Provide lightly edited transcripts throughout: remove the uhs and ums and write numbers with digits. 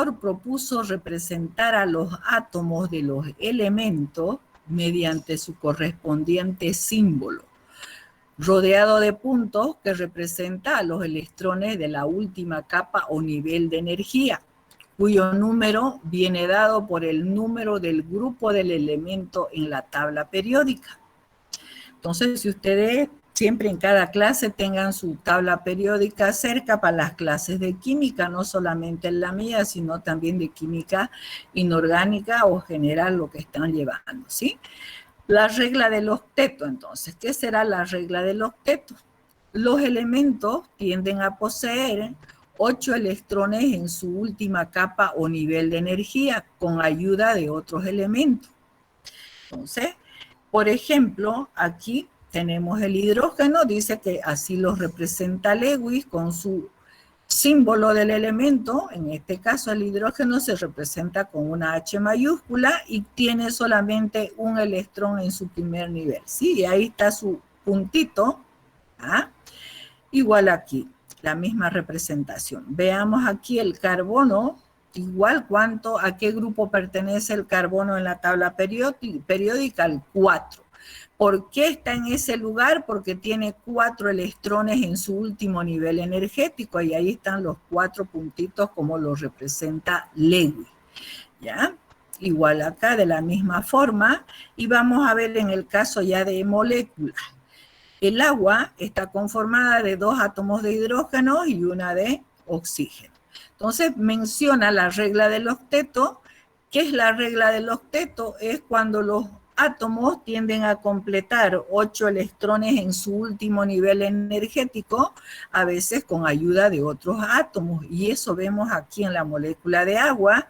propuso representar a los átomos de los elementos mediante su correspondiente símbolo, rodeado de puntos que representa a los electrones de la última capa o nivel de energía, cuyo número viene dado por el número del grupo del elemento en la tabla periódica. Entonces, si ustedes siempre en cada clase tengan su tabla periódica cerca para las clases de química, no solamente en la mía, sino también de química inorgánica o general, lo que están llevando, ¿sí? La regla del octeto, entonces, ¿qué será la regla del octeto? Los elementos tienden a poseer 8 electrones en su última capa o nivel de energía con ayuda de otros elementos. Entonces, por ejemplo, aquí tenemos el hidrógeno, dice que así lo representa Lewis con su símbolo del elemento. En este caso el hidrógeno se representa con una H mayúscula y tiene solamente un electrón en su primer nivel, ¿sí? Y ahí está su puntito, ¿ah? Igual aquí, la misma representación. Veamos aquí el carbono, igual a qué grupo pertenece el carbono en la tabla periódica, al 4. ¿Por qué está en ese lugar? Porque tiene 4 electrones en su último nivel energético y ahí están los 4 puntitos como lo representa Lewis, ¿ya? Igual acá de la misma forma, y vamos a ver en el caso ya de moléculas. El agua está conformada de 2 átomos de hidrógeno y una de oxígeno. Entonces menciona la regla del octeto. ¿Qué es la regla del octeto? Es cuando los átomos tienden a completar 8 electrones en su último nivel energético, a veces con ayuda de otros átomos. Y eso vemos aquí en la molécula de agua.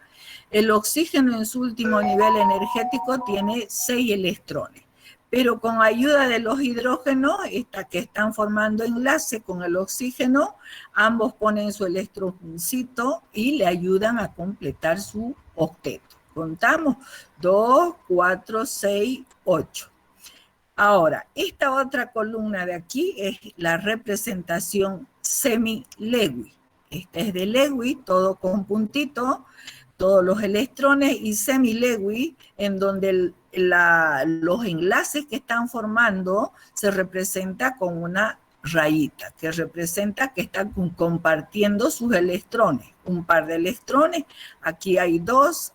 El oxígeno en su último nivel energético tiene 6 electrones. Pero con ayuda de los hidrógenos que están formando enlace con el oxígeno, ambos ponen su electroncito y le ayudan a completar su octeto. Contamos 2, 4, 6, 8. Ahora, esta otra columna de aquí es la representación semi-Lewis. Esta es de Lewis, todo con puntito, todos los electrones, y semi-Lewis, en donde los enlaces que están formando se representa con una rayita, que representa que están compartiendo sus electrones. Un par de electrones, aquí hay 2,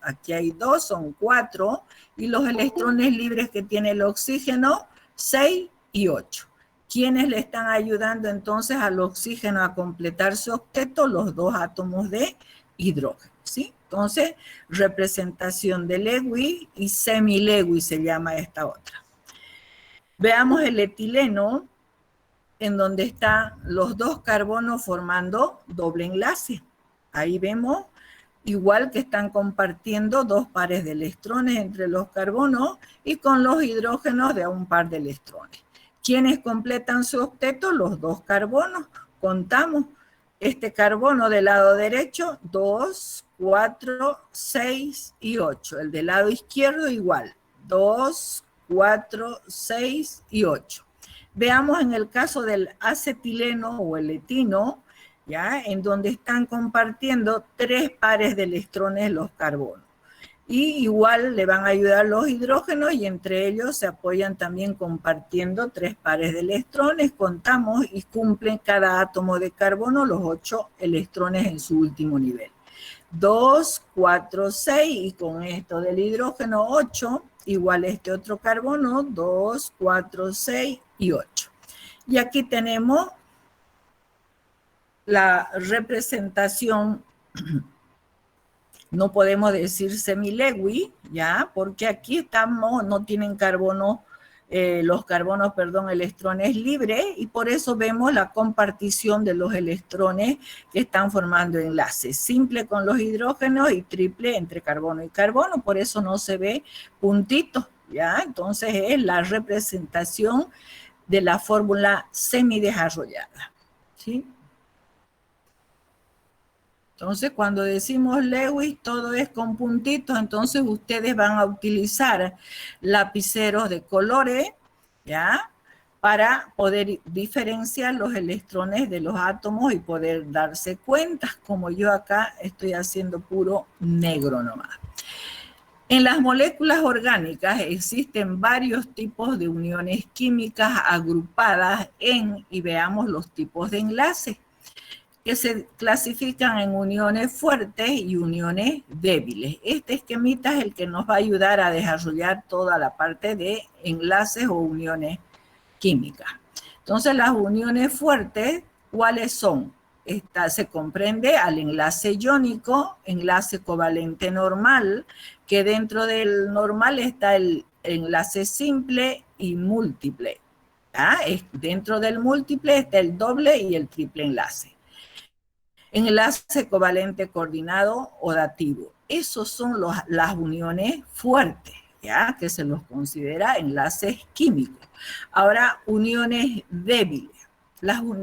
son 4, y los electrones libres que tiene el oxígeno, 6 y 8. ¿Quiénes le están ayudando entonces al oxígeno a completar su octeto? Los 2 átomos de hidrógeno, ¿sí? Entonces, representación de Lewis y semi-Lewis se llama esta otra. Veamos el etileno, en donde están los 2 carbonos formando doble enlace. Ahí vemos igual que están compartiendo 2 pares de electrones entre los carbonos y con los hidrógenos de un par de electrones. ¿Quiénes completan su octeto? Los 2 carbonos. Contamos. Este carbono del lado derecho, 2, 4, 6 y 8. El del lado izquierdo igual, 2, 4, 6 y 8. Veamos en el caso del acetileno o el etino, ¿ya? En donde están compartiendo 3 pares de electrones los carbonos. Y igual le van a ayudar los hidrógenos y entre ellos se apoyan también compartiendo 3 pares de electrones. Contamos y cumplen cada átomo de carbono los 8 electrones en su último nivel. 2, 4, 6 y con esto del hidrógeno 8, igual este otro carbono, 2, 4, 6 y 8. Y aquí tenemos la representación. No podemos decir semi-Lewis, ¿ya? Porque aquí estamos, no tienen carbono, electrones libres, y por eso vemos la compartición de los electrones que están formando enlaces. Simple con los hidrógenos y triple entre carbono y carbono, por eso no se ve puntito, ¿ya? Entonces es la representación de la fórmula semidesarrollada, ¿sí? Entonces, cuando decimos Lewis, todo es con puntitos, entonces ustedes van a utilizar lapiceros de colores, ¿ya? para poder diferenciar los electrones de los átomos y poder darse cuenta, como yo acá estoy haciendo puro negro nomás. En las moléculas orgánicas existen varios tipos de uniones químicas agrupadas en, y veamos los tipos de enlaces, que se clasifican en uniones fuertes y uniones débiles. Este esquemita es el que nos va a ayudar a desarrollar toda la parte de enlaces o uniones químicas. Entonces, las uniones fuertes, ¿cuáles son? Se comprende al enlace iónico, enlace covalente normal, que dentro del normal está el enlace simple y múltiple. Dentro del múltiple está el doble y el triple enlace. Enlace covalente coordinado o dativo. Esos son las uniones fuertes, ¿ya? Que se los considera enlaces químicos. Ahora, uniones débiles.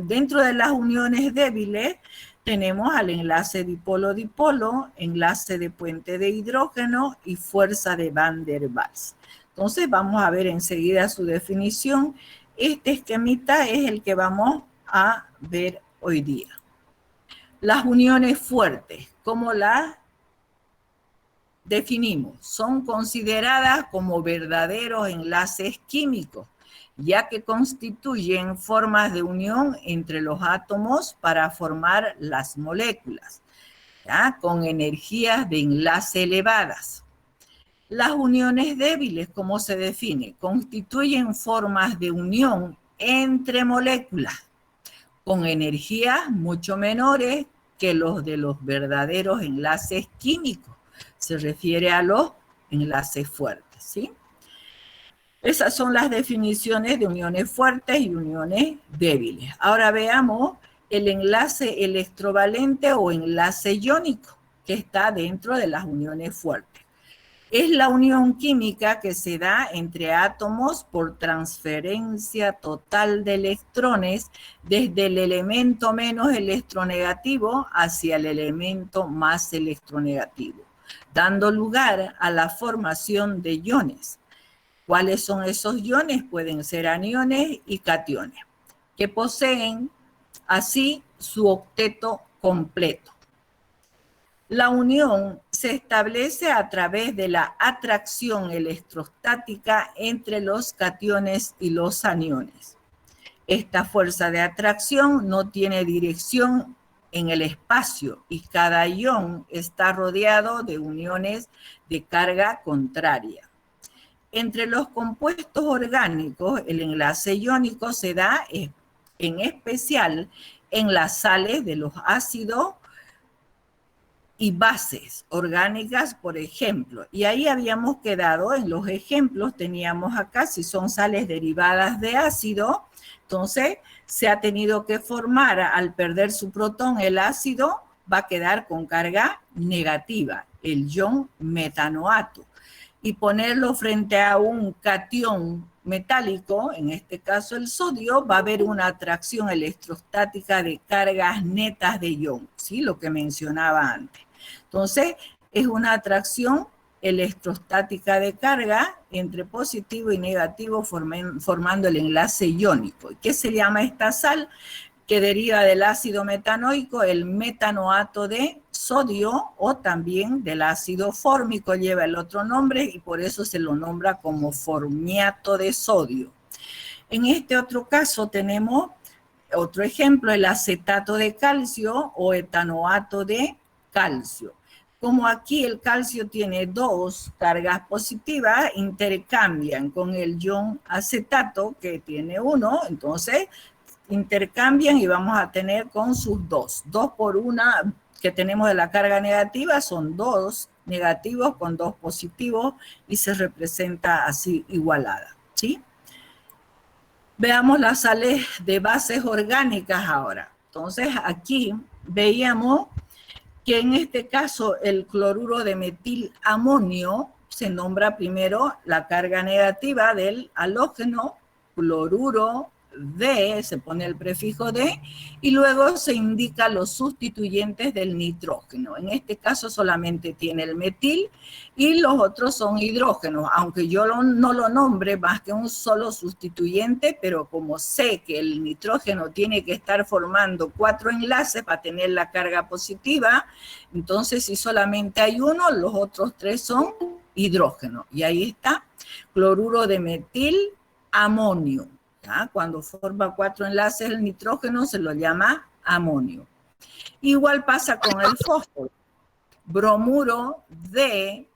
Dentro de las uniones débiles tenemos al enlace dipolo-dipolo, enlace de puente de hidrógeno y fuerza de Van der Waals. Entonces vamos a ver enseguida su definición. Este esquemita es el que vamos a ver hoy día. Las uniones fuertes, ¿cómo las definimos? Son consideradas como verdaderos enlaces químicos, ya que constituyen formas de unión entre los átomos para formar las moléculas, ¿ya? Con energías de enlace elevadas. Las uniones débiles, ¿cómo se define? Constituyen formas de unión entre moléculas con energías mucho menores que los de los verdaderos enlaces químicos. Se refiere a los enlaces fuertes, ¿sí? Esas son las definiciones de uniones fuertes y uniones débiles. Ahora veamos el enlace electrovalente o enlace iónico, que está dentro de las uniones fuertes. Es la unión química que se da entre átomos por transferencia total de electrones desde el elemento menos electronegativo hacia el elemento más electronegativo, dando lugar a la formación de iones. ¿Cuáles son esos iones? Pueden ser aniones y cationes, que poseen así su octeto completo. La unión se establece a través de la atracción electrostática entre los cationes y los aniones. Esta fuerza de atracción no tiene dirección en el espacio y cada ion está rodeado de uniones de carga contraria. Entre los compuestos orgánicos, el enlace iónico se da en especial en las sales de los ácidos y bases orgánicas, por ejemplo. Y ahí habíamos quedado en los ejemplos, teníamos acá, si son sales derivadas de ácido, entonces se ha tenido que formar, al perder su protón, el ácido va a quedar con carga negativa, el ion metanoato. Y ponerlo frente a un catión metálico, en este caso el sodio, va a haber una atracción electrostática de cargas netas de ion, ¿sí? Lo que mencionaba antes. Entonces, es una atracción electrostática de carga entre positivo y negativo formando el enlace iónico. ¿Qué se llama esta sal? Que deriva del ácido metanoico, el metanoato de sodio, o también del ácido fórmico, lleva el otro nombre y por eso se lo nombra como formiato de sodio. En este otro caso tenemos otro ejemplo, el acetato de calcio o etanoato de calcio. Como aquí el calcio tiene dos cargas positivas, intercambian con el ion acetato que tiene uno, entonces intercambian y vamos a tener con sus dos por una que tenemos de la carga negativa, son dos negativos con dos positivos y se representa así igualada, ¿sí? Veamos las sales de bases orgánicas ahora. Entonces aquí veíamos que en este caso el cloruro de metilamonio se nombra primero la carga negativa del halógeno, cloruro de, se pone el prefijo de, y luego se indica los sustituyentes del nitrógeno. En este caso solamente tiene el metil y los otros son hidrógenos, aunque yo no lo nombre más que un solo sustituyente, pero como sé que el nitrógeno tiene que estar formando 4 enlaces para tener la carga positiva, entonces si solamente hay uno, los otros 3 son hidrógenos. Y ahí está, cloruro de metil, amonio. ¿Ya? Cuando forma 4 enlaces el nitrógeno se lo llama amonio. Igual pasa con el fósforo. Bromuro de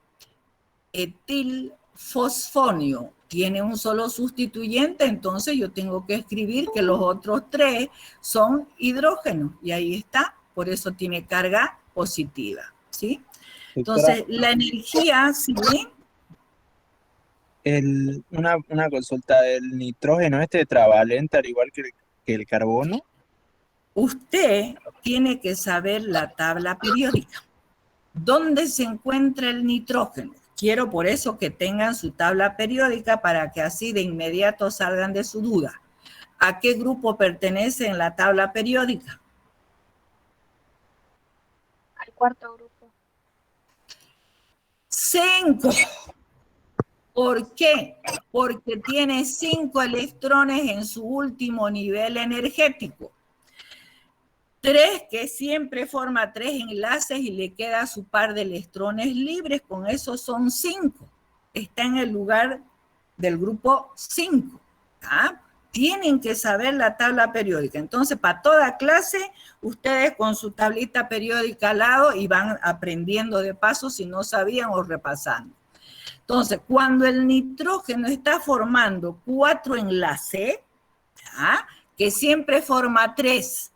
etilfosfonio. Tiene un solo sustituyente, entonces yo tengo que escribir que los otros 3 son hidrógenos. Y ahí está, por eso tiene carga positiva. ¿Sí? Doctora, Entonces, la energía, ¿sí? una consulta, ¿el nitrógeno es tetravalente al igual que el carbono? Usted tiene que saber la tabla periódica. ¿Dónde se encuentra el nitrógeno? Quiero por eso que tengan su tabla periódica para que así de inmediato salgan de su duda. ¿A qué grupo pertenece en la tabla periódica? Al cuarto grupo. 5. ¿Por qué? Porque tiene 5 electrones en su último nivel energético. 3 que siempre forma 3 enlaces y le queda su par de electrones libres, con eso son 5. Está en el lugar del grupo 5. ¿Ah? Tienen que saber la tabla periódica. Entonces, para toda clase, ustedes con su tablita periódica al lado y van aprendiendo de paso si no sabían o repasando. Entonces, cuando el nitrógeno está formando 4 enlaces, ¿ah? Que siempre forma 3,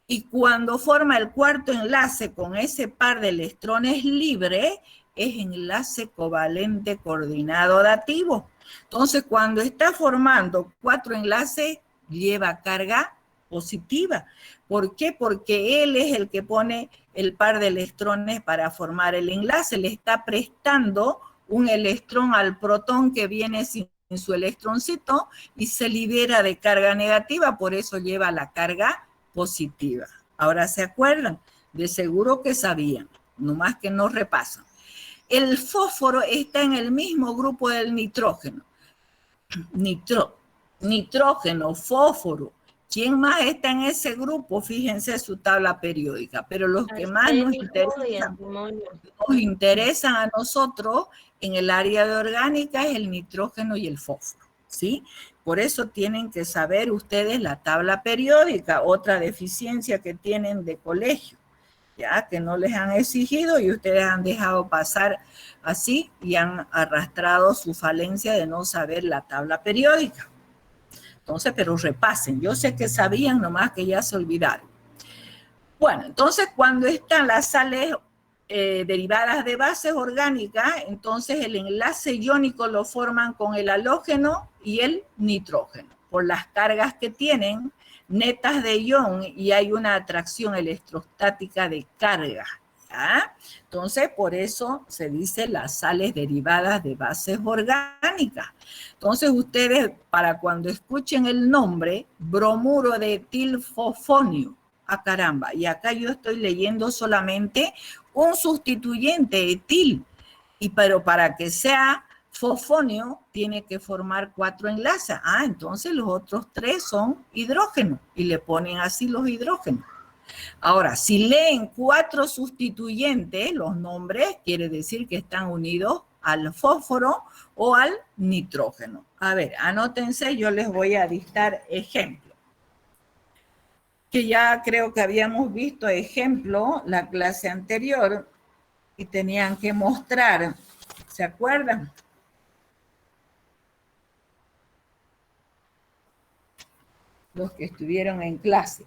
y cuando forma el cuarto enlace con ese par de electrones libres, es enlace covalente coordinado dativo. Entonces, cuando está formando 4 enlaces, lleva carga positiva. ¿Por qué? Porque él es el que pone el par de electrones para formar el enlace. Le está prestando un electrón al protón que viene sin su electroncito y se libera de carga negativa, por eso lleva la carga positiva. Ahora se acuerdan, de seguro que sabían, nomás que no repasan. El fósforo está en el mismo grupo del nitrógeno. Nitrógeno, fósforo. ¿Quién más está en ese grupo? Fíjense su tabla periódica. Pero los que más nos interesan a nosotros en el área de orgánica es el nitrógeno y el fósforo. ¿Sí? Por eso tienen que saber ustedes la tabla periódica, otra deficiencia que tienen de colegio, ya que no les han exigido y ustedes han dejado pasar así y han arrastrado su falencia de no saber la tabla periódica. Entonces, pero repasen. Yo sé que sabían, nomás que ya se olvidaron. Bueno, entonces cuando están las sales derivadas de bases orgánicas, entonces el enlace iónico lo forman con el halógeno y el nitrógeno, por las cargas que tienen netas de ion y hay una atracción electrostática de carga. ¿Ya? Entonces, por eso se dice las sales derivadas de bases orgánicas. Entonces, ustedes, para cuando escuchen el nombre, bromuro de etilfosfonio, ah, caramba, y acá yo estoy leyendo solamente un sustituyente etil, pero para que sea fosfonio tiene que formar 4 enlaces. Ah, entonces los otros 3 son hidrógenos y le ponen así los hidrógenos. Ahora, si leen 4 sustituyentes, los nombres, quiere decir que están unidos al fósforo o al nitrógeno. A ver, anótense, yo les voy a dictar ejemplos. Que ya creo que habíamos visto ejemplo la clase anterior y tenían que mostrar, ¿se acuerdan? Los que estuvieron en clase.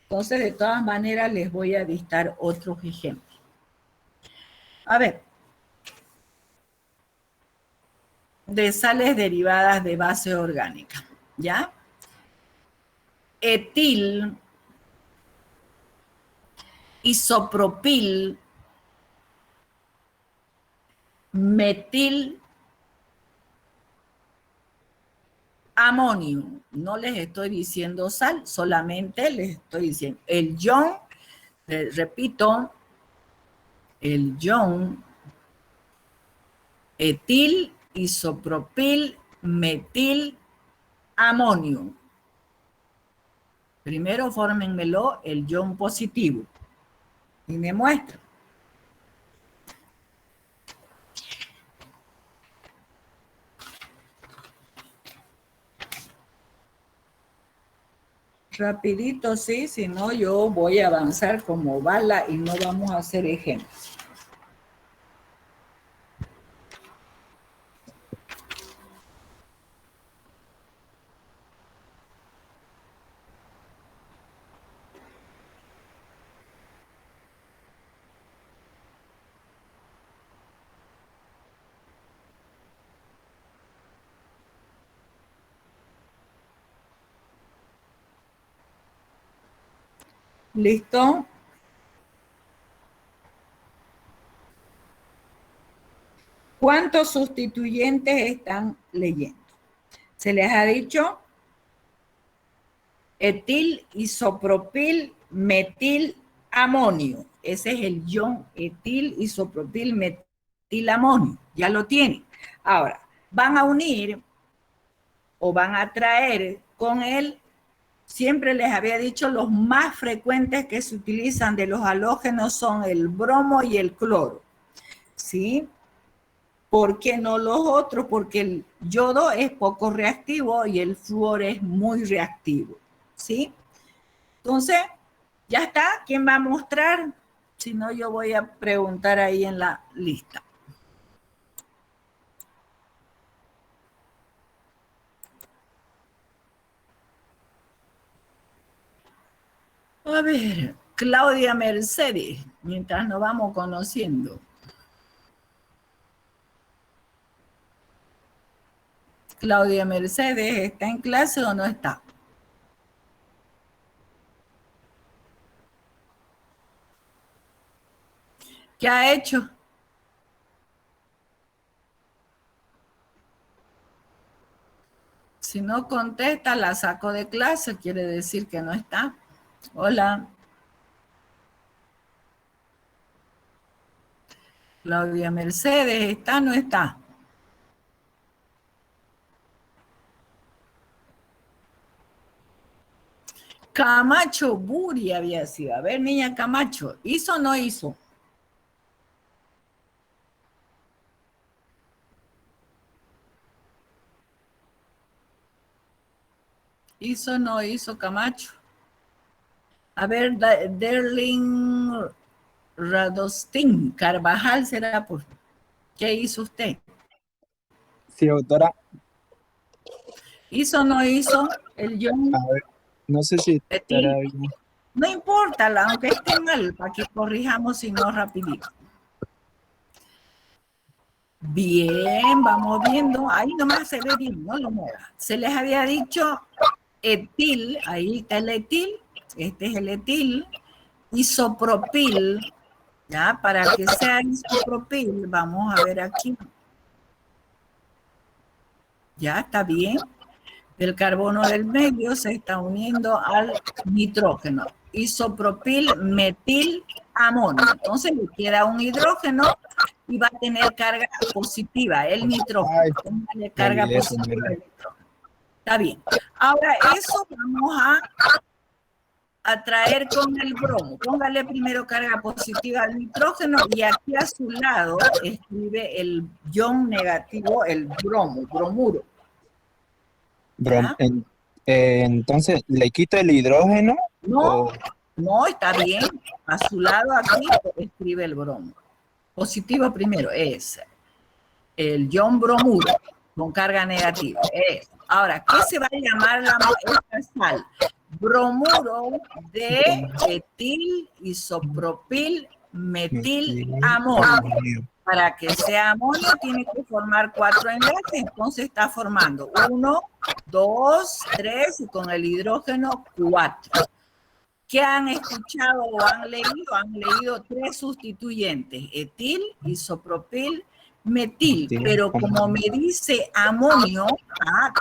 Entonces, de todas maneras, les voy a dictar otros ejemplos. A ver, de sales derivadas de base orgánica, ¿ya? Etil, isopropil, metil, amonio. No les estoy diciendo sal, solamente les estoy diciendo el ion, repito, el ion etil, isopropil, metil, amonio. Primero fórmenmelo el ion positivo. Y me muestro. Rapidito, sí, si no yo voy a avanzar como bala y no vamos a hacer ejemplos. ¿Listo? ¿Cuántos sustituyentes están leyendo? Se les ha dicho etil, isopropil, metil, amonio. Ese es el ion etil, isopropil, metil, amonio. Ya lo tienen. Ahora, van a unir o van a traer con él, siempre les había dicho, los más frecuentes que se utilizan de los halógenos son el bromo y el cloro. ¿Sí? ¿Por qué no los otros? Porque el yodo es poco reactivo y el flúor es muy reactivo. ¿Sí? Entonces, ya está. ¿Quién va a mostrar? Si no, yo voy a preguntar ahí en la lista. A ver, Claudia Mercedes, mientras nos vamos conociendo. Claudia Mercedes, ¿está en clase o no está? ¿Qué ha hecho? Si no contesta, la saco de clase, quiere decir que no está. Hola. Claudia Mercedes, ¿está o no está? Camacho Buri había sido. A ver, niña Camacho, ¿hizo o no hizo? ¿Hizo o no hizo Camacho? A ver, Derling Radostin Carvajal será por... ¿Qué hizo usted? Sí, doctora. ¿Hizo o no hizo el ion A ver, no sé si estará etil? bien. No importa, aunque esté mal, para que corrijamos si no rapidito. Bien, vamos viendo. Ahí nomás se ve bien, no lo mueva. Se les había dicho etil, ahí está el etil, este es el etil, isopropil, ¿ya? Para que sea isopropil, vamos a ver aquí. Ya está bien. El carbono del medio se está uniendo al nitrógeno. Isopropil, metil, amonio. Entonces le queda un hidrógeno y va a tener carga positiva, el nitrógeno. Ay, Póngale me carga olvidé positiva ponerla. al nitrógeno. Está bien. Ahora eso vamos a traer con el bromo. Póngale primero carga positiva al nitrógeno y aquí a su lado escribe el ion negativo, el bromo, bromuro. ¿Ya? Entonces, ¿le quito el hidrógeno? No, O... no, está bien. A su lado aquí escribe el bromo. Positivo primero es el ion bromuro con carga negativa. Ahora, ¿qué se va a llamar esta sal? Bromuro de etil, isopropil, metil, amonio. Para que sea amonio tiene que formar 4 enlaces, entonces está formando 1, 2, 3 y con el hidrógeno 4. ¿Qué han escuchado o han leído? Han leído 3 sustituyentes, etil, isopropil, metil, Sí, pero como me dice amonio,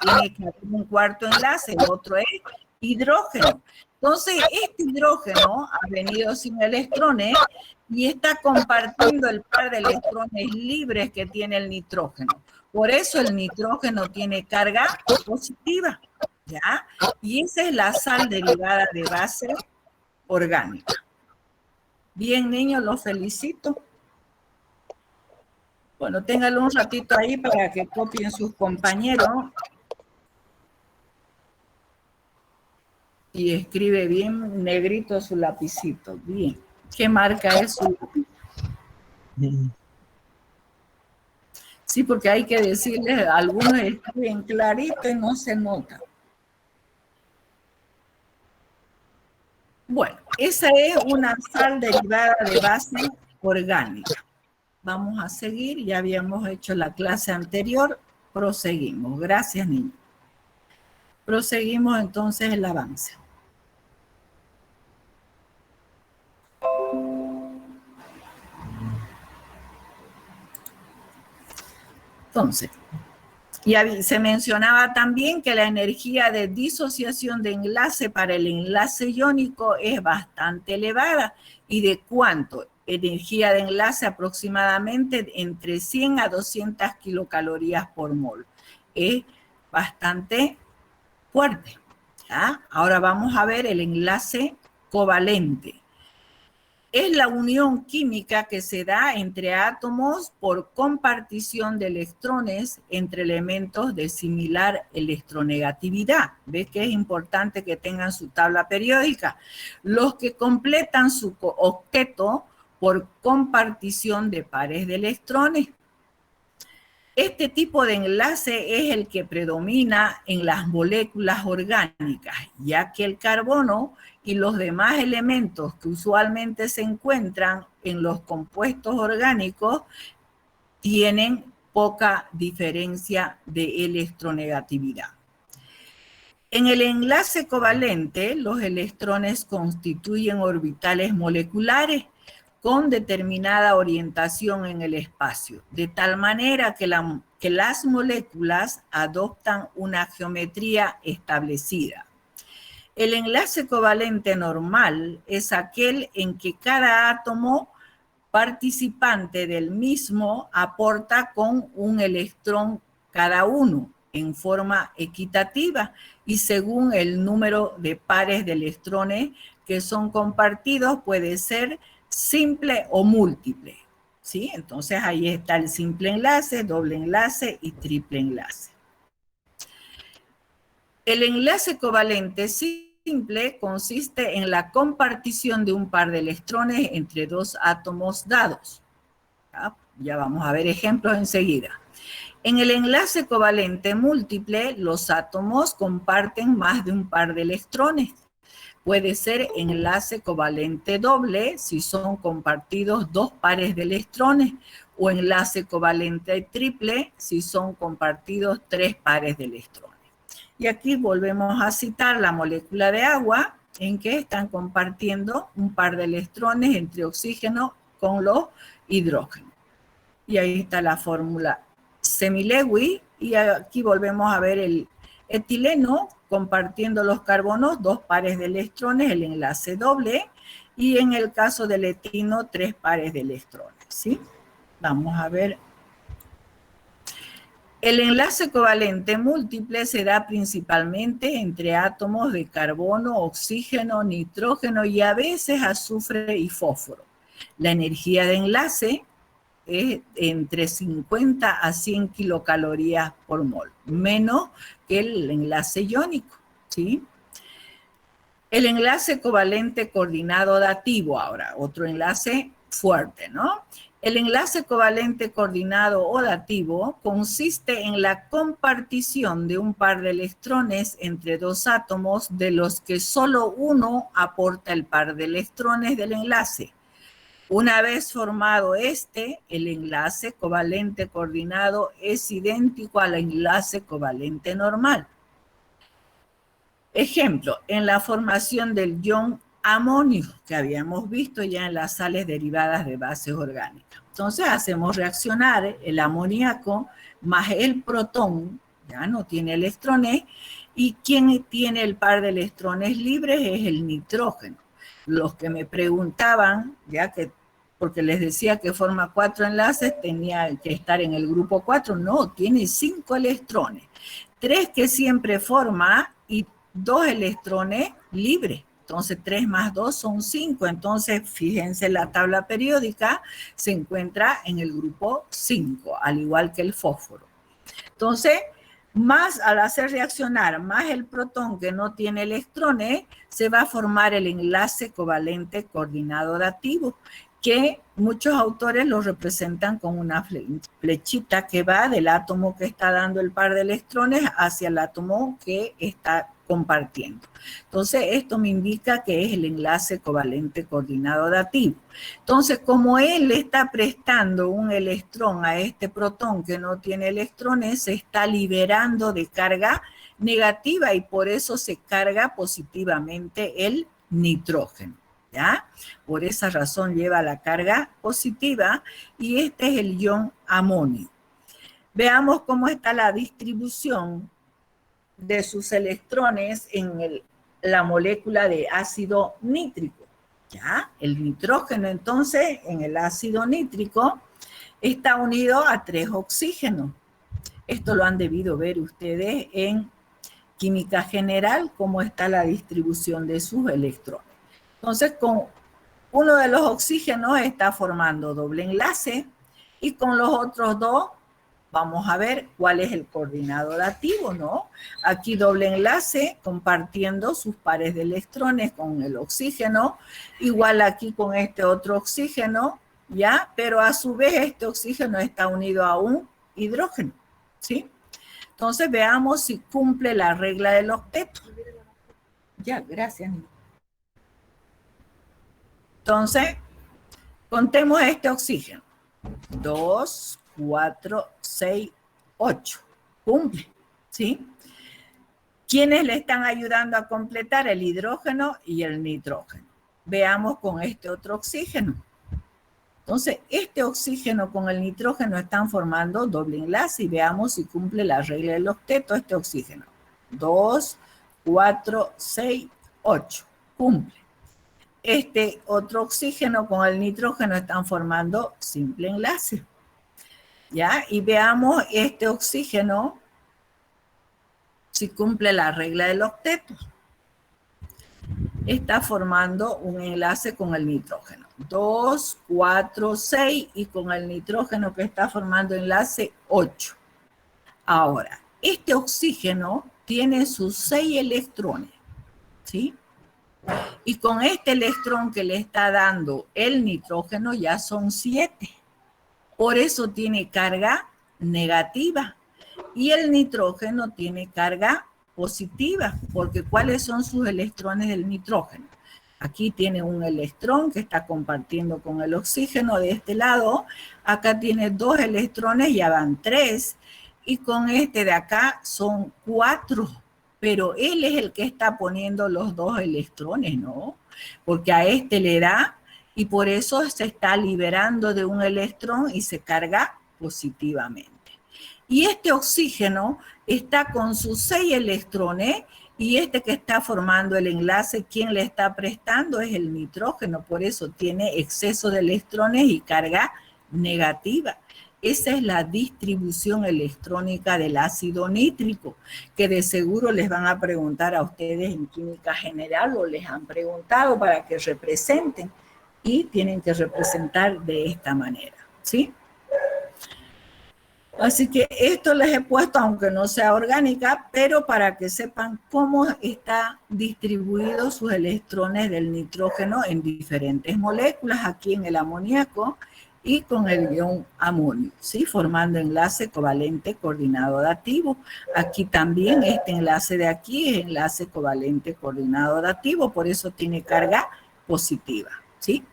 tiene que haber un cuarto enlace, el otro es hidrógeno. Entonces, este hidrógeno ha venido sin electrones y está compartiendo el par de electrones libres que tiene el nitrógeno. Por eso el nitrógeno tiene carga positiva, ¿ya? Y esa es la sal derivada de base orgánica. Bien, niños, los felicito. Bueno, ténganlo un ratito ahí para que copien sus compañeros. Y escribe bien negrito su lapicito. Bien. ¿Qué marca es su lápiz? Sí, porque hay que decirles, algunos escriben clarito y no se nota. Bueno, esa es una sal derivada de base orgánica. Vamos a seguir, ya habíamos hecho la clase anterior, proseguimos. Gracias, niños. Proseguimos entonces el avance. Entonces, y se mencionaba también que la energía de disociación de enlace para el enlace iónico es bastante elevada. ¿Y de cuánto? Energía de enlace aproximadamente entre 100 a 200 kilocalorías por mol. Es bastante fuerte, ¿ya? Ahora vamos a ver el enlace covalente. Es la unión química que se da entre átomos por compartición de electrones entre elementos de similar electronegatividad. ¿Ves que es importante que tengan su tabla periódica? Los que completan su octeto por compartición de pares de electrones. Este tipo de enlace es el que predomina en las moléculas orgánicas, ya que el carbono y los demás elementos que usualmente se encuentran en los compuestos orgánicos tienen poca diferencia de electronegatividad. En el enlace covalente, los electrones constituyen orbitales moleculares con determinada orientación en el espacio, de tal manera que las moléculas adoptan una geometría establecida. El enlace covalente normal es aquel en que cada átomo participante del mismo aporta con un electrón cada uno en forma equitativa y según el número de pares de electrones que son compartidos puede ser simple o múltiple, ¿sí? Entonces ahí está el simple enlace, doble enlace y triple enlace. El enlace covalente simple consiste en la compartición de un par de electrones entre dos átomos dados. Ya vamos a ver ejemplos enseguida. En el enlace covalente múltiple, los átomos comparten más de un par de electrones. Puede ser enlace covalente doble si son compartidos dos pares de electrones o enlace covalente triple si son compartidos tres pares de electrones. Y aquí volvemos a citar la molécula de agua en que están compartiendo un par de electrones entre oxígeno con los hidrógenos. Y ahí está la fórmula Semi-Lewis y aquí volvemos a ver el etileno compartiendo los carbonos, dos pares de electrones, el enlace doble, y en el caso del etino, tres pares de electrones, ¿sí? Vamos a ver. El enlace covalente múltiple se da principalmente entre átomos de carbono, oxígeno, nitrógeno y a veces azufre y fósforo. La energía de enlace es entre 50 a 100 kilocalorías por mol, menos que el enlace iónico, ¿sí? El enlace covalente coordinado dativo ahora, otro enlace fuerte, ¿no? El enlace covalente coordinado o dativo consiste en la compartición de un par de electrones entre dos átomos de los que solo uno aporta el par de electrones del enlace. Una vez formado el enlace covalente coordinado es idéntico al enlace covalente normal. Ejemplo, en la formación del ion amonio, que habíamos visto ya en las sales derivadas de bases orgánicas. Entonces hacemos reaccionar el amoníaco más el protón, ya no tiene electrones, y quien tiene el par de electrones libres es el nitrógeno. Los que me preguntaban, ya que porque les decía que forma 4 enlaces, tenía que estar en el grupo 4, no, tiene 5 electrones, 3 que siempre forma y 2 electrones libres. Entonces 3 más 2 son 5, entonces fíjense la tabla periódica, se encuentra en el grupo 5, al igual que el fósforo. Entonces, más al hacer reaccionar más el protón que no tiene electrones, se va a formar el enlace covalente coordinado dativo, que muchos autores lo representan con una flechita que va del átomo que está dando el par de electrones hacia el átomo que está compartiendo. Entonces, esto me indica que es el enlace covalente coordinado dativo. Entonces, como él le está prestando un electrón a este protón que no tiene electrones, se está liberando de carga negativa y por eso se carga positivamente el nitrógeno. ¿Ya? Por esa razón lleva la carga positiva y este es el ion amonio. Veamos cómo está la distribución de sus electrones en la molécula de ácido nítrico. ¿Ya? El nitrógeno entonces en el ácido nítrico está unido a 3 oxígenos. Esto lo han debido ver ustedes en química general, cómo está la distribución de sus electrones. Entonces, con uno de los oxígenos está formando doble enlace y con los otros dos vamos a ver cuál es el coordinado dativo, ¿no? Aquí doble enlace compartiendo sus pares de electrones con el oxígeno, igual aquí con este otro oxígeno, ¿ya? Pero a su vez este oxígeno está unido a un hidrógeno, ¿sí? Entonces veamos si cumple la regla del octeto. Ya, gracias, Nico. Entonces, contemos este oxígeno. 2, 4, 6, 8. Cumple, ¿sí? ¿Quiénes le están ayudando a completar? El hidrógeno y el nitrógeno. Veamos con este otro oxígeno. Entonces, este oxígeno con el nitrógeno están formando doble enlace y veamos si cumple la regla del octeto este oxígeno. 2, 4, 6, 8. Cumple. Este otro oxígeno con el nitrógeno están formando simple enlace. ¿Ya? Y veamos este oxígeno si cumple la regla del octeto. Está formando un enlace con el nitrógeno. 2, 4, 6 y con el nitrógeno que está formando enlace 8. Ahora, este oxígeno tiene sus 6 electrones, ¿sí? Y con este electrón que le está dando el nitrógeno ya son 7. Por eso tiene carga negativa. Y el nitrógeno tiene carga positiva, porque ¿cuáles son sus electrones del nitrógeno? Aquí tiene un electrón que está compartiendo con el oxígeno de este lado. Acá tiene 2 electrones, ya van 3. Y con este de acá son 4. Pero él es el que está poniendo los 2 electrones, ¿no? Porque a este le da y por eso se está liberando de un electrón y se carga positivamente. Y este oxígeno está con sus 6 electrones y este que está formando el enlace, quien le está prestando es el nitrógeno, por eso tiene exceso de electrones y carga negativa. Esa es la distribución electrónica del ácido nítrico, que de seguro les van a preguntar a ustedes en química general o les han preguntado para que representen y tienen que representar de esta manera, ¿sí? Así que esto les he puesto, aunque no sea orgánica, pero para que sepan cómo está distribuidos sus electrones del nitrógeno en diferentes moléculas, aquí en el amoníaco y con el ion amonio, ¿sí? Formando enlace covalente coordinado dativo. Aquí también este enlace de aquí es enlace covalente coordinado dativo, por eso tiene carga positiva, ¿sí?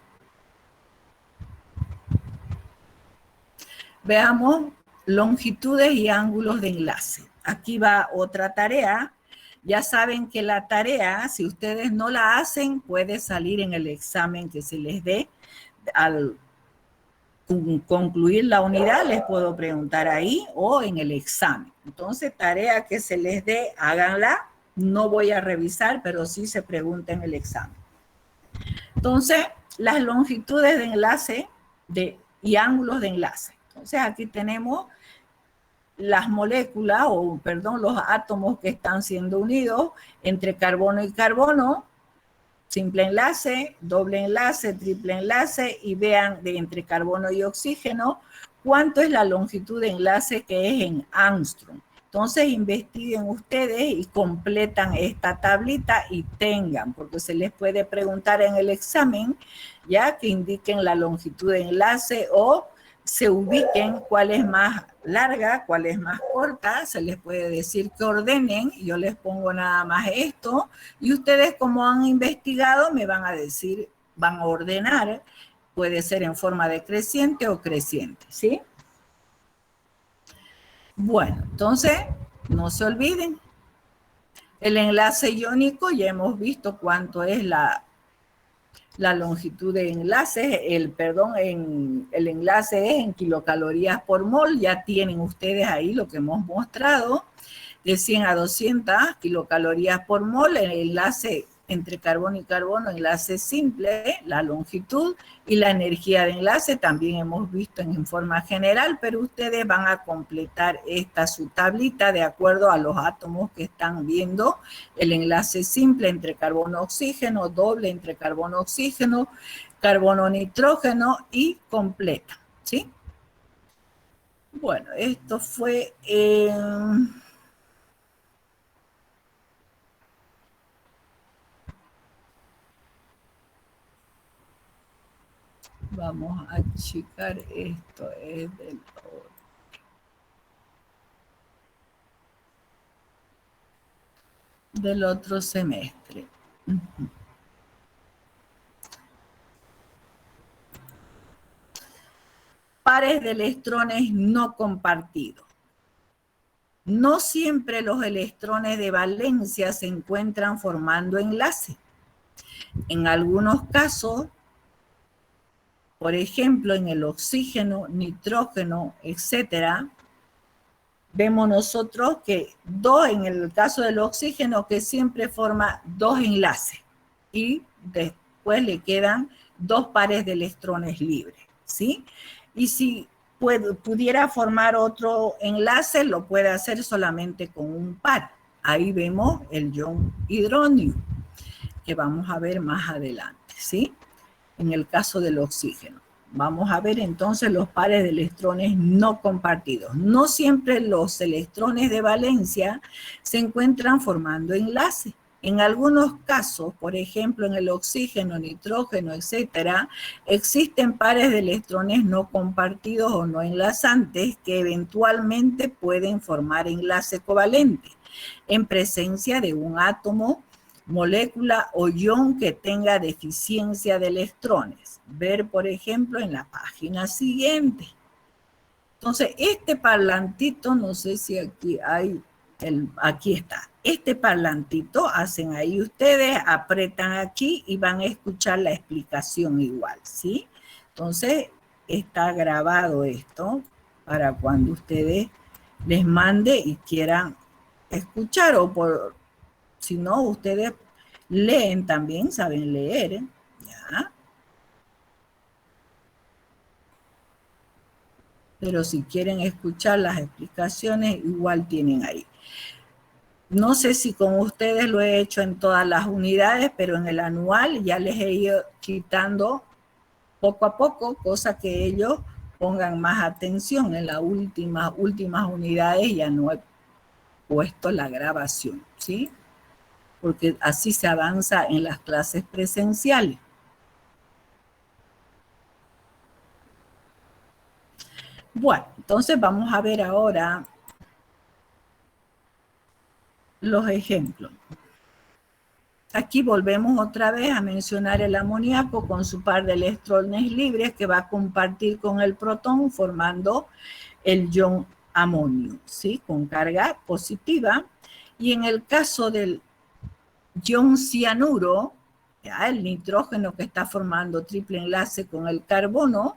Veamos longitudes y ángulos de enlace. Aquí va otra tarea. Ya saben que la tarea, si ustedes no la hacen, puede salir en el examen que se les dé al concluir la unidad, les puedo preguntar ahí o en el examen. Entonces, tarea que se les dé, háganla. No voy a revisar, pero sí se pregunta en el examen. Entonces, las longitudes de enlace y ángulos de enlace. Entonces, aquí tenemos las moléculas, los átomos que están siendo unidos entre carbono y carbono, simple enlace, doble enlace, triple enlace, y vean de entre carbono y oxígeno cuánto es la longitud de enlace que es en Armstrong. Entonces investiguen ustedes y completan esta tablita y tengan, porque se les puede preguntar en el examen, ya que indiquen la longitud de enlace o se ubiquen cuál es más larga, cuál es más corta, se les puede decir que ordenen, yo les pongo nada más esto, y ustedes como han investigado me van a decir, van a ordenar, puede ser en forma decreciente o creciente, ¿sí? Bueno, entonces, no se olviden, el enlace iónico ya hemos visto cuánto es la longitud de enlace, el enlace es en kilocalorías por mol, ya tienen ustedes ahí lo que hemos mostrado, de 100 a 200 kilocalorías por mol, el enlace entre carbono y carbono, enlace simple, la longitud y la energía de enlace, también hemos visto en forma general, pero ustedes van a completar su tablita de acuerdo a los átomos que están viendo, el enlace simple entre carbono-oxígeno, doble entre carbono-oxígeno, carbono-nitrógeno y completa, ¿sí? Bueno, esto fue... Vamos a checar, esto es del otro semestre. Pares de electrones no compartidos. No siempre los electrones de valencia se encuentran formando enlace. En algunos casos, por ejemplo, en el oxígeno, nitrógeno, etcétera, vemos nosotros que en el caso del oxígeno, que siempre forma dos enlaces y después le quedan dos pares de electrones libres, ¿sí? Y si pudiera formar otro enlace, lo puede hacer solamente con un par. Ahí vemos el ion hidróneo, que vamos a ver más adelante, ¿sí? En el caso del oxígeno. Vamos a ver entonces los pares de electrones no compartidos. No siempre los electrones de valencia se encuentran formando enlaces. En algunos casos, por ejemplo, en el oxígeno, nitrógeno, etcétera, existen pares de electrones no compartidos o no enlazantes que eventualmente pueden formar enlace covalente en presencia de un átomo, molécula o ion que tenga deficiencia de electrones. Ver, por ejemplo, en la página siguiente. Entonces, este parlantito, no sé si aquí hay, aquí está. Este parlantito, hacen ahí ustedes, apretan aquí y van a escuchar la explicación igual, ¿sí? Entonces, está grabado esto para cuando ustedes les mande y quieran escuchar o si no, ustedes leen también, saben leer, ¿ya? Pero si quieren escuchar las explicaciones, igual tienen ahí. No sé si con ustedes lo he hecho en todas las unidades, pero en el anual ya les he ido quitando poco a poco, cosa que ellos pongan más atención. En las últimas unidades ya no he puesto la grabación, ¿sí? Porque así se avanza en las clases presenciales. Bueno, entonces vamos a ver ahora los ejemplos. Aquí volvemos otra vez a mencionar el amoníaco con su par de electrones libres que va a compartir con el protón formando el ion amonio, ¿sí? Con carga positiva. Y en el caso del ion cianuro, ya, el nitrógeno que está formando triple enlace con el carbono,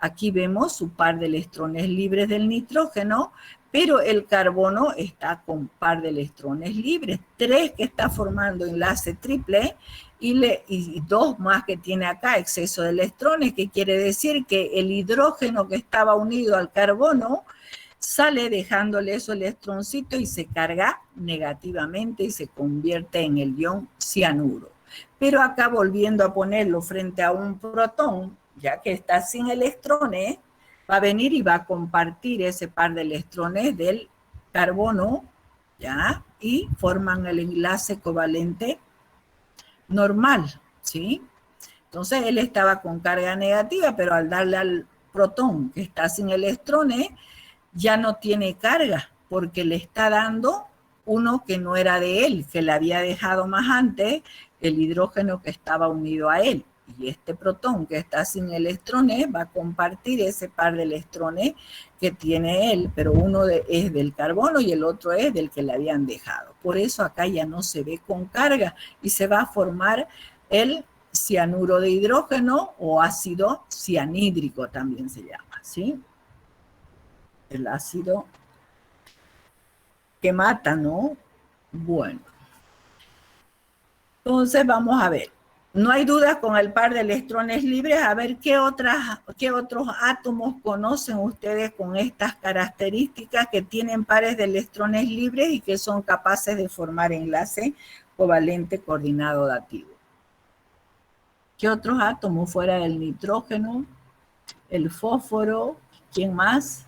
Aquí vemos su par de electrones libres del nitrógeno, pero el carbono está con par de electrones libres. 3 que está formando enlace triple y 2 más que tiene acá exceso de electrones, que quiere decir que el hidrógeno que estaba unido al carbono sale dejándole esos electroncitos y se carga negativamente y se convierte en el ion cianuro. Pero acá volviendo a ponerlo frente a un protón, ya que está sin electrones, va a venir y va a compartir ese par de electrones del carbono, ¿ya? Y forman el enlace covalente normal, ¿sí? Entonces él estaba con carga negativa, pero al darle al protón que está sin electrones, ya no tiene carga, porque le está dando uno que no era de él, que le había dejado más antes el hidrógeno que estaba unido a él. Y este protón que está sin electrones va a compartir ese par de electrones que tiene él, pero uno es del carbono y el otro es del que le habían dejado. Por eso acá ya no se ve con carga y se va a formar el cianuro de hidrógeno o ácido cianhídrico también se llama, ¿sí? El ácido que mata, ¿no? Bueno. Entonces vamos a ver. No hay duda con el par de electrones libres. A ver qué otros átomos conocen ustedes con estas características que tienen pares de electrones libres y que son capaces de formar enlace covalente coordinado dativo. ¿Qué otros átomos fuera del nitrógeno? El fósforo. ¿Quién más?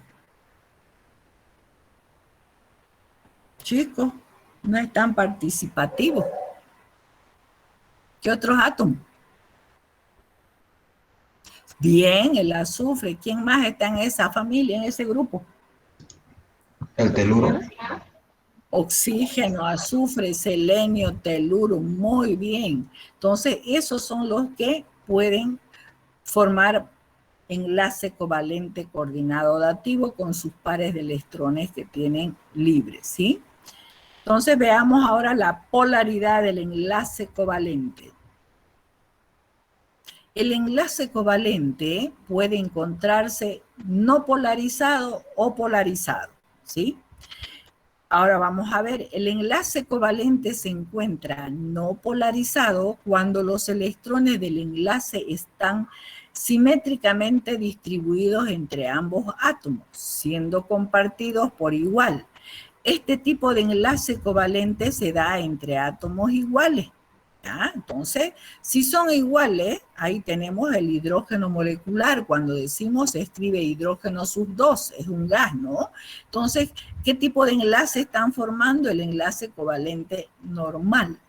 Chicos, no es tan participativo. ¿Qué otros átomos? Bien, el azufre. ¿Quién más está en esa familia, en ese grupo? El teluro. Oxígeno, azufre, selenio, teluro. Muy bien. Entonces, esos son los que pueden formar enlace covalente coordinado dativo con sus pares de electrones que tienen libres, ¿sí? Entonces, veamos ahora la polaridad del enlace covalente. El enlace covalente puede encontrarse no polarizado o polarizado, ¿sí? Ahora vamos a ver, el enlace covalente se encuentra no polarizado cuando los electrones del enlace están simétricamente distribuidos entre ambos átomos, siendo compartidos por igual. Este tipo de enlace covalente se da entre átomos iguales. ¿Ya? Entonces, si son iguales, ahí tenemos el hidrógeno molecular. Cuando decimos se escribe hidrógeno sub 2, es un gas, ¿no? Entonces, ¿qué tipo de enlace están formando? El enlace covalente normal,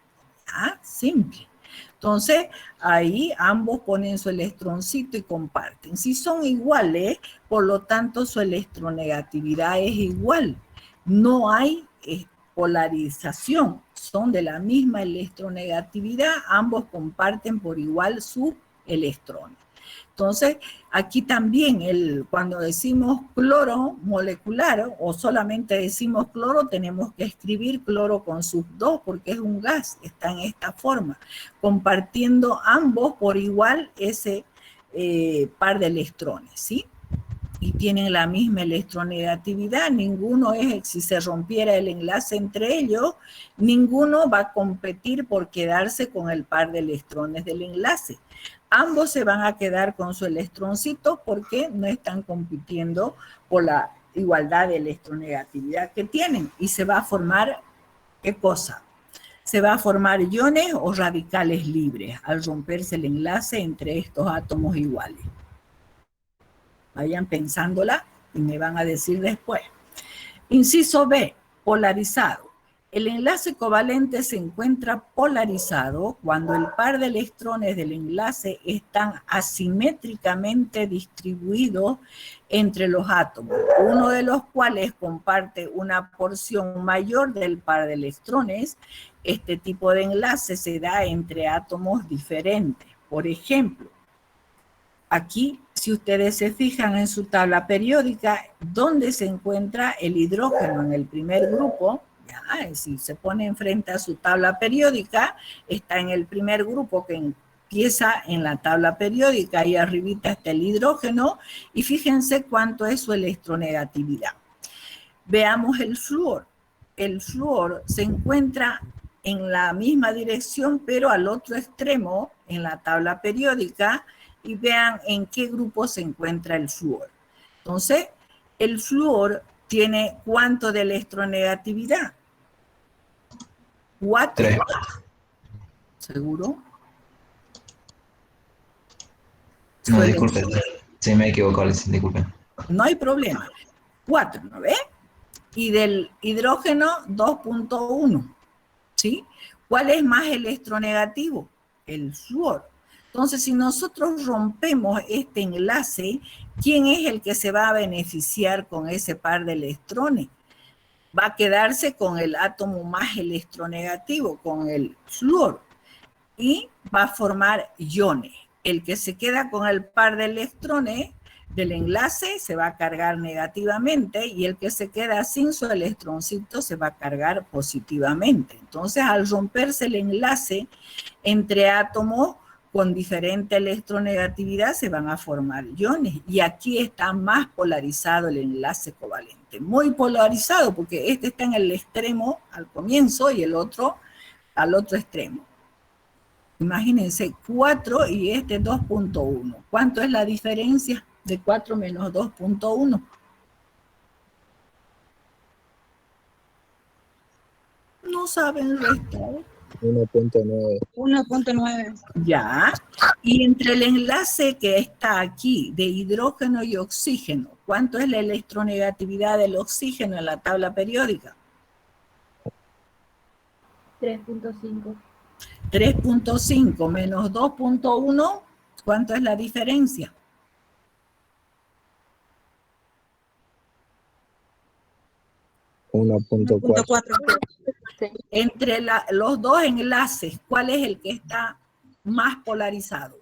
¿ya? Simple. Entonces, ahí ambos ponen su electroncito y comparten. Si son iguales, por lo tanto, su electronegatividad es igual. No hay polarización, son de la misma electronegatividad, ambos comparten por igual sus electrones. Entonces, aquí también, cuando decimos cloro molecular o solamente decimos cloro, tenemos que escribir cloro con sus 2 porque es un gas, está en esta forma, compartiendo ambos por igual ese par de electrones, ¿sí? Y tienen la misma electronegatividad, ninguno si se rompiera el enlace entre ellos, ninguno va a competir por quedarse con el par de electrones del enlace. Ambos se van a quedar con su electroncito porque no están compitiendo por la igualdad de electronegatividad que tienen. Y se va a formar, ¿qué cosa? Se va a formar iones o radicales libres al romperse el enlace entre estos átomos iguales. Vayan pensándola y me van a decir después. Inciso B, polarizado. El enlace covalente se encuentra polarizado cuando el par de electrones del enlace están asimétricamente distribuidos entre los átomos, uno de los cuales comparte una porción mayor del par de electrones. Este tipo de enlace se da entre átomos diferentes. Por ejemplo, aquí, si ustedes se fijan en su tabla periódica, ¿dónde se encuentra el hidrógeno? En el primer grupo, ya, si se pone enfrente a su tabla periódica, está en el primer grupo que empieza en la tabla periódica, ahí arribita está el hidrógeno, y fíjense cuánto es su electronegatividad. Veamos el flúor. El flúor se encuentra en la misma dirección, pero al otro extremo, en la tabla periódica, y vean en qué grupo se encuentra el flúor. Entonces, el flúor tiene ¿cuánto de electronegatividad? 4. 3. ¿Seguro? No, disculpe. Sí, me he equivocado, disculpe. No hay problema. 4, ¿no ve? Y del hidrógeno, 2.1. ¿Sí? ¿Cuál es más electronegativo? El flúor. Entonces, si nosotros rompemos este enlace, ¿quién es el que se va a beneficiar con ese par de electrones? Va a quedarse con el átomo más electronegativo, con el flúor, y va a formar iones. El que se queda con el par de electrones del enlace se va a cargar negativamente y el que se queda sin su electroncito se va a cargar positivamente. Entonces, al romperse el enlace entre átomos con diferente electronegatividad se van a formar iones. Y aquí está más polarizado el enlace covalente. Muy polarizado porque este está en el extremo al comienzo y el otro al otro extremo. Imagínense, 4 y este 2.1. ¿Cuánto es la diferencia de 4 menos 2.1? No saben restar. 1.9. 1.9. Ya. Y entre el enlace que está aquí de hidrógeno y oxígeno, ¿cuánto es la electronegatividad del oxígeno en la tabla periódica? 3.5. 3.5 menos 2.1, ¿cuánto es la diferencia? Uno punto cuatro. Entre los dos enlaces, ¿cuál es el que está más polarizado?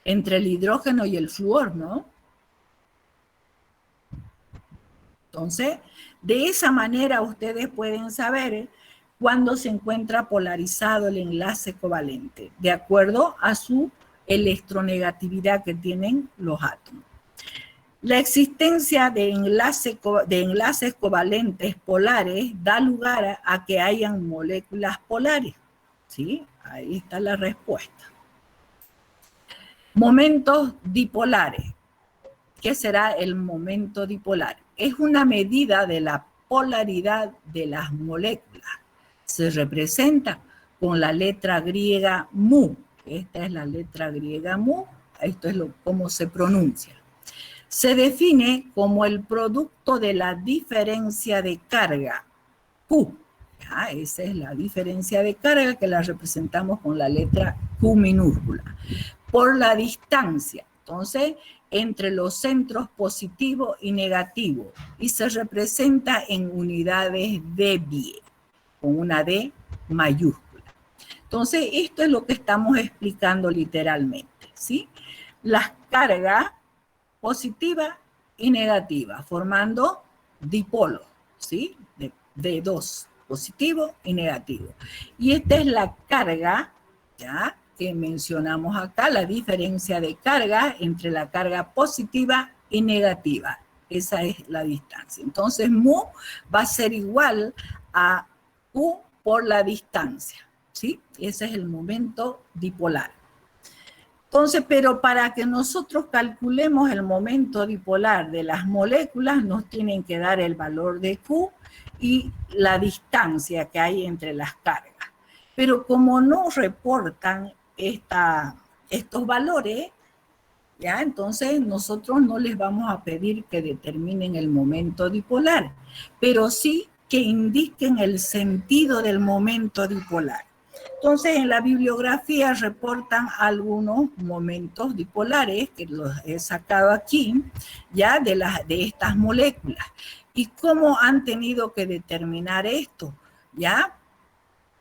Entre el hidrógeno y el flúor, ¿no? Entonces, de esa manera ustedes pueden saber cuándo se encuentra polarizado el enlace covalente, de acuerdo a su electronegatividad que tienen los átomos. La existencia de enlaces covalentes polares da lugar a que hayan moléculas polares. ¿Sí? Ahí está la respuesta. Momentos dipolares. ¿Qué será el momento dipolar? Es una medida de la polaridad de las moléculas. Se representa con la letra griega mu. Esta es la letra griega mu. Esto es cómo se pronuncia. Se define como el producto de la diferencia de carga, Q. ¿Ya? Esa es la diferencia de carga que la representamos con la letra Q minúscula. Por la distancia, entonces, entre los centros positivo y negativo, y se representa en unidades debye, con una D mayúscula. Entonces, esto es lo que estamos explicando literalmente, ¿sí? Las cargas positiva y negativa, formando dipolos, ¿sí? De dos, positivo y negativo. Y esta es la carga, ¿ya? Que mencionamos acá, la diferencia de carga entre la carga positiva y negativa. Esa es la distancia. Entonces, mu va a ser igual a Q por la distancia, ¿sí? Ese es el momento dipolar. Entonces, pero para que nosotros calculemos el momento dipolar de las moléculas, nos tienen que dar el valor de Q y la distancia que hay entre las cargas. Pero como no reportan estos valores, ¿ya? Entonces nosotros no les vamos a pedir que determinen el momento dipolar, pero sí que indiquen el sentido del momento dipolar. Entonces, en la bibliografía reportan algunos momentos dipolares, que los he sacado aquí, ya de estas moléculas. ¿Y cómo han tenido que determinar esto? ¿Ya?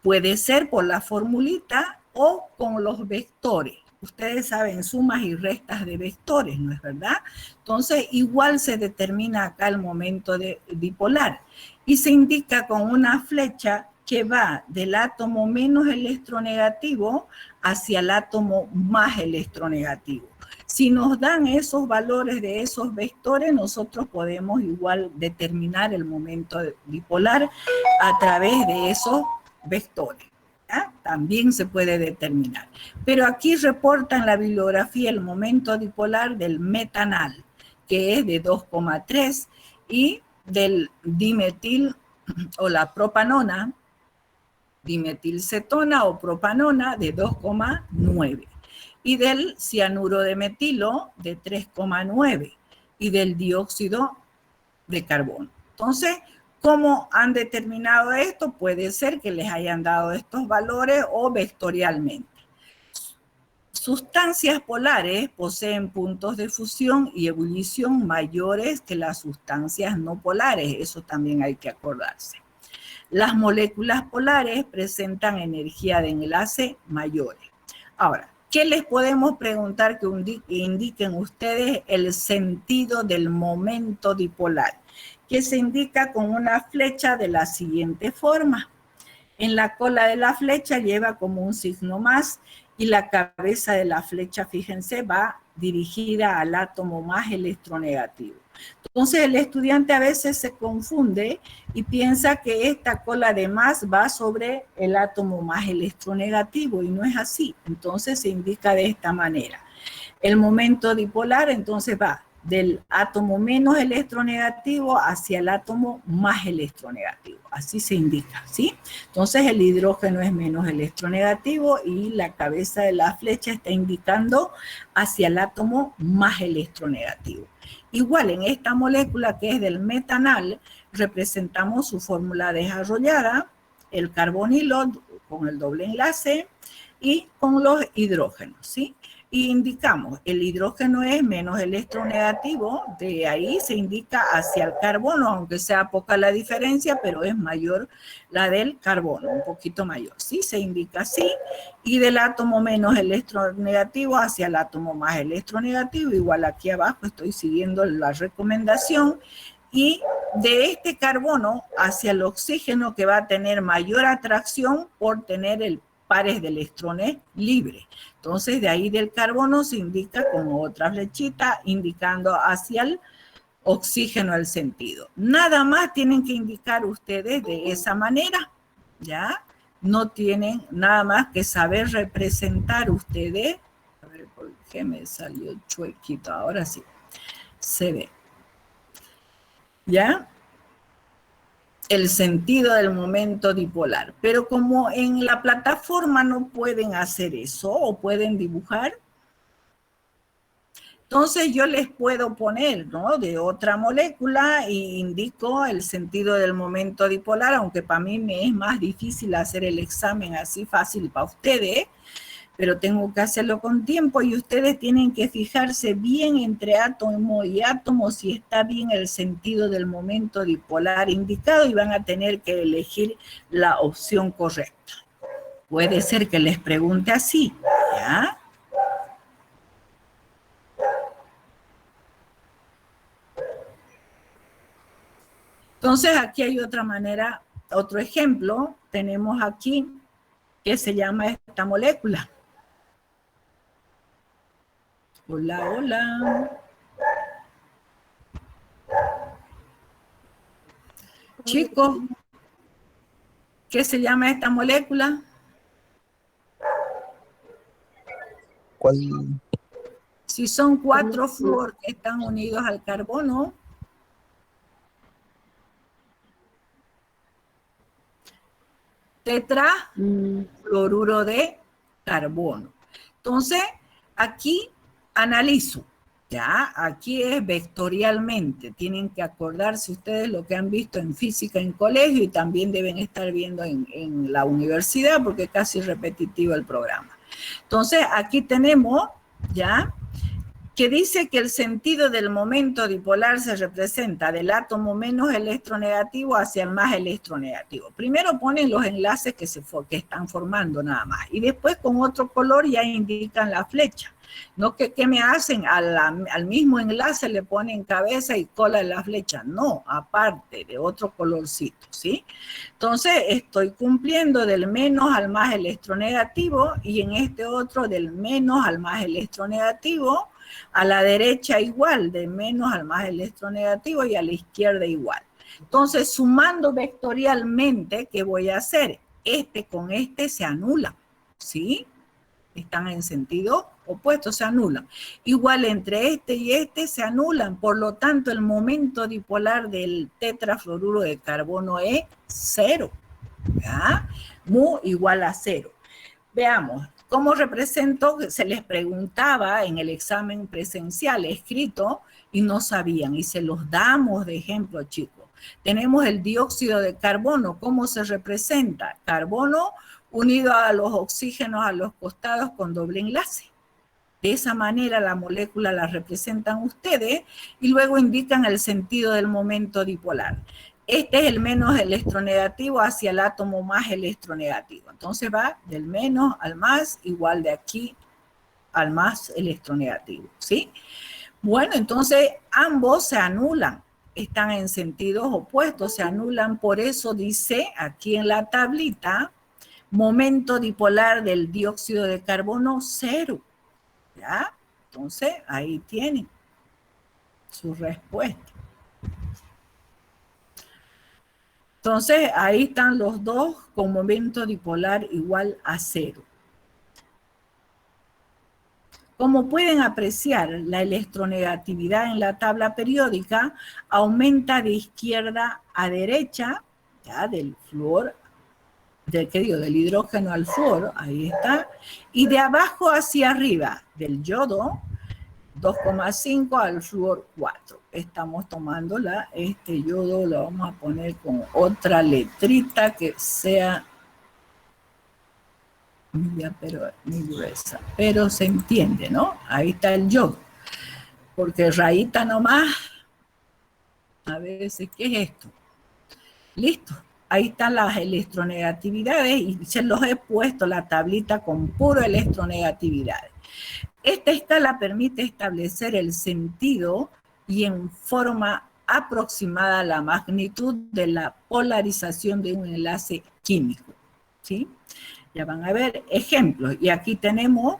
Puede ser por la formulita o con los vectores. Ustedes saben sumas y restas de vectores, ¿no es verdad? Entonces, igual se determina acá el momento dipolar. Y se indica con una flecha que va del átomo menos electronegativo hacia el átomo más electronegativo. Si nos dan esos valores de esos vectores, nosotros podemos igual determinar el momento dipolar a través de esos vectores. ¿Ya? También se puede determinar. Pero aquí reporta en la bibliografía el momento dipolar del metanal, que es de 2,3, y del dimetil o la propanona, dimetilcetona o propanona de 2,9, y del cianuro de metilo de 3,9, y del dióxido de carbono. Entonces, ¿cómo han determinado esto? Puede ser que les hayan dado estos valores o vectorialmente. Sustancias polares poseen puntos de fusión y ebullición mayores que las sustancias no polares, eso también hay que acordarse. Las moléculas polares presentan energía de enlace mayores. Ahora, ¿qué les podemos preguntar que indiquen ustedes el sentido del momento dipolar? Que se indica con una flecha de la siguiente forma. En la cola de la flecha lleva como un signo más y la cabeza de la flecha, fíjense, va dirigida al átomo más electronegativo. Entonces el estudiante a veces se confunde y piensa que esta cola de más va sobre el átomo más electronegativo y no es así. Entonces se indica de esta manera. El momento dipolar entonces va del átomo menos electronegativo hacia el átomo más electronegativo. Así se indica, ¿sí? Entonces el hidrógeno es menos electronegativo y la cabeza de la flecha está indicando hacia el átomo más electronegativo. Igual en esta molécula que es del metanal, representamos su fórmula desarrollada, el carbonilo con el doble enlace y con los hidrógenos, ¿sí? Y indicamos, el hidrógeno es menos electronegativo, de ahí se indica hacia el carbono, aunque sea poca la diferencia, pero es mayor la del carbono, un poquito mayor, ¿sí? Se indica así, y del átomo menos electronegativo hacia el átomo más electronegativo, igual aquí abajo estoy siguiendo la recomendación, y de este carbono hacia el oxígeno que va a tener mayor atracción por tener el pares de electrones libres. Entonces, de ahí del carbono se indica con otra flechita indicando hacia el oxígeno el sentido. Nada más tienen que indicar ustedes de esa manera, ¿ya? No tienen nada más que saber representar ustedes. A ver, ¿por qué me salió chuequito? Ahora sí, se ve. ¿Ya? El sentido del momento dipolar. Pero como en la plataforma no pueden hacer eso o pueden dibujar, entonces yo les puedo poner, ¿no?, de otra molécula y indico el sentido del momento dipolar, aunque para mí me es más difícil hacer el examen así fácil para ustedes, pero tengo que hacerlo con tiempo y ustedes tienen que fijarse bien entre átomo y átomo si está bien el sentido del momento dipolar indicado y van a tener que elegir la opción correcta. Puede ser que les pregunte así, ¿ya? Entonces aquí hay otra manera, otro ejemplo, tenemos aquí que se llama esta molécula. Hola, hola. Chicos, ¿qué se llama esta molécula? ¿Cuál? Si son 4 flúor que están unidos al carbono, tetrafluoruro de carbono. Entonces, aquí analizo, ya, aquí es vectorialmente, tienen que acordarse ustedes lo que han visto en física en colegio y también deben estar viendo en la universidad porque es casi repetitivo el programa. Entonces, aquí tenemos, ya, que dice que el sentido del momento dipolar se representa del átomo menos electronegativo hacia el más electronegativo. Primero ponen los enlaces que están formando nada más y después con otro color ya indican la flecha. No que me hacen al mismo enlace le ponen cabeza y cola de la flecha. No, aparte de otro colorcito, ¿sí? Entonces estoy cumpliendo del menos al más electronegativo y en este otro del menos al más electronegativo. A la derecha igual, de menos al más electronegativo y a la izquierda igual. Entonces, sumando vectorialmente, ¿qué voy a hacer? Este con este se anula, ¿sí? Están en sentido opuesto, se anulan. Igual entre este y este se anulan, por lo tanto, el momento dipolar del tetrafluoruro de carbono es 0, ¿ya? Mu igual a 0. Veamos. ¿Cómo represento? Se les preguntaba en el examen presencial escrito y no sabían, y se los damos de ejemplo, chicos. Tenemos el dióxido de carbono. ¿Cómo se representa? Carbono unido a los oxígenos a los costados con doble enlace. De esa manera la molécula la representan ustedes y luego indican el sentido del momento dipolar. Este es el menos electronegativo hacia el átomo más electronegativo. Entonces va del menos al más, igual de aquí al más electronegativo, ¿sí? Bueno, entonces ambos se anulan, están en sentidos opuestos, se anulan, por eso dice aquí en la tablita, momento dipolar del dióxido de carbono 0, ¿ya? Entonces ahí tienen su respuesta. Entonces, ahí están los dos con momento dipolar igual a 0. Como pueden apreciar, la electronegatividad en la tabla periódica aumenta de izquierda a derecha, ya del flúor, del hidrógeno al flúor, ahí está, y de abajo hacia arriba, del yodo, 2,5 al flúor 4. Estamos tomando este yodo, lo vamos a poner con otra letrita que sea muy gruesa, pero se entiende, ¿no? Ahí está el yodo, porque rayita nomás, a veces, ¿qué es esto? Listo, ahí están las electronegatividades y se los he puesto la tablita con puro electronegatividades. Esta escala permite establecer el sentido y en forma aproximada la magnitud de la polarización de un enlace químico, ¿sí? Ya van a ver ejemplos. Y aquí tenemos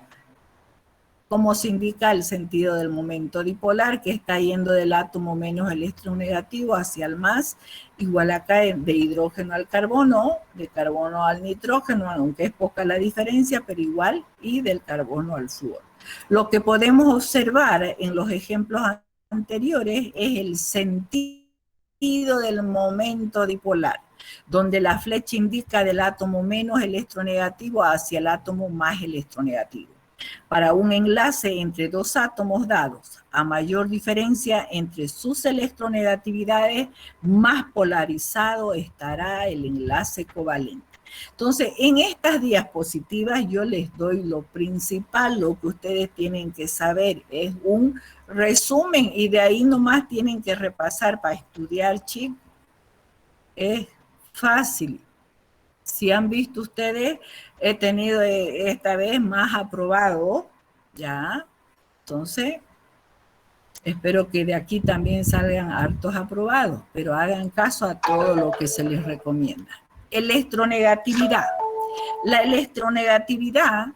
cómo se indica el sentido del momento dipolar, que está yendo del átomo menos electronegativo hacia el más, igual acá de hidrógeno al carbono, de carbono al nitrógeno, aunque es poca la diferencia, pero igual, y del carbono al flúor. Lo que podemos observar en los ejemplos anteriores es el sentido del momento dipolar, donde la flecha indica del átomo menos electronegativo hacia el átomo más electronegativo. Para un enlace entre dos átomos dados, a mayor diferencia entre sus electronegatividades, más polarizado estará el enlace covalente. Entonces, en estas diapositivas yo les doy lo principal, lo que ustedes tienen que saber. Es un resumen y de ahí nomás tienen que repasar para estudiar, chicos. Es fácil. Si han visto ustedes, he tenido esta vez más aprobado, ¿ya? Entonces, espero que de aquí también salgan hartos aprobados, pero hagan caso a todo lo que se les recomienda. Electronegatividad. La electronegatividad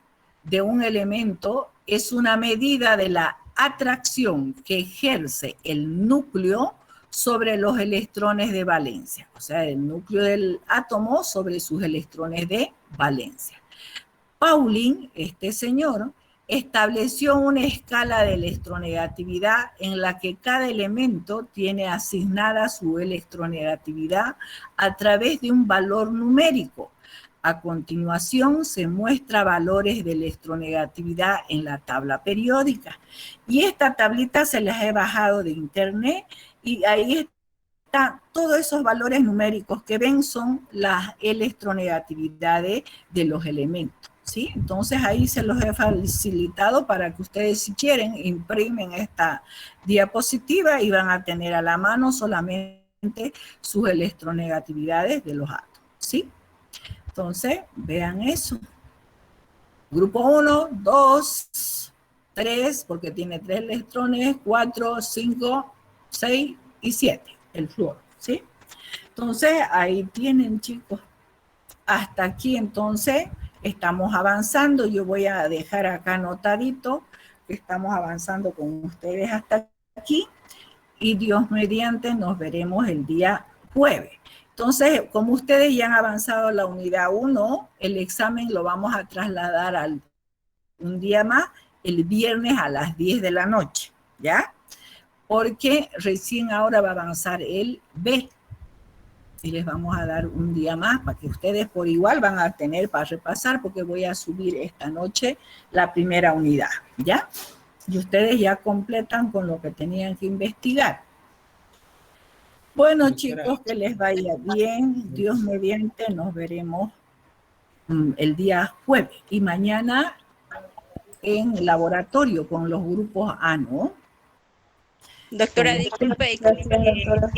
de un elemento es una medida de la atracción que ejerce el núcleo sobre los electrones de valencia, o sea, el núcleo del átomo sobre sus electrones de valencia. Pauling, este señor, estableció una escala de electronegatividad en la que cada elemento tiene asignada su electronegatividad a través de un valor numérico. A continuación se muestra valores de electronegatividad en la tabla periódica. Y esta tablita se las he bajado de internet y ahí están todos esos valores numéricos que ven son las electronegatividades de los elementos, ¿sí? Entonces ahí se los he facilitado para que ustedes, si quieren, imprimen esta diapositiva y van a tener a la mano solamente sus electronegatividades de los átomos, ¿sí? Entonces, vean eso. Grupo 1, 2, 3, porque tiene 3 electrones, 4, 5, 6 y 7, el flúor, ¿sí? Entonces, ahí tienen, chicos. Hasta aquí, entonces, estamos avanzando. Yo voy a dejar acá anotadito que estamos avanzando con ustedes hasta aquí. Y Dios mediante, nos veremos el día jueves. Entonces, como ustedes ya han avanzado la unidad 1, el examen lo vamos a trasladar un día más, el viernes a las 10 de la noche, ¿ya? Porque recién ahora va a avanzar el B. Y les vamos a dar un día más para que ustedes por igual van a tener para repasar, porque voy a subir esta noche la primera unidad, ¿ya? Y ustedes ya completan con lo que tenían que investigar. Bueno, chicos, que les vaya bien. Dios mediante, nos veremos el día jueves. Y mañana en laboratorio con los grupos A, ¿no? Doctora, disculpe. Gracias, doctora.